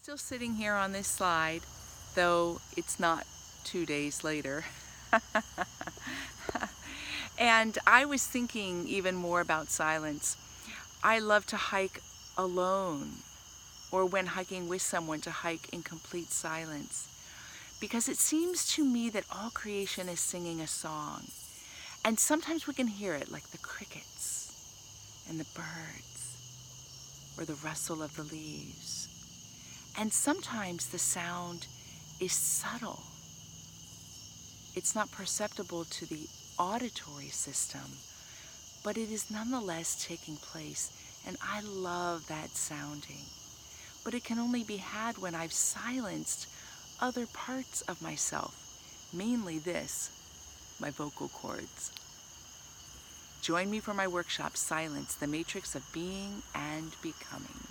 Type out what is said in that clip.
Still sitting here on this slide, though it's not 2 days later. And I was thinking even more about silence. I love to hike alone, or when hiking with someone, to hike in complete silence, because it seems to me that all creation is singing a song. And sometimes we can hear it, like the crickets and the birds, or the rustle of the leaves. And sometimes the sound is subtle. It's not perceptible to the auditory system, but it is nonetheless taking place, and I love that sounding. But it can only be had when I've silenced other parts of myself, mainly this, my vocal cords. Join me for my workshop, Silence, the Matrix of Being and Becoming.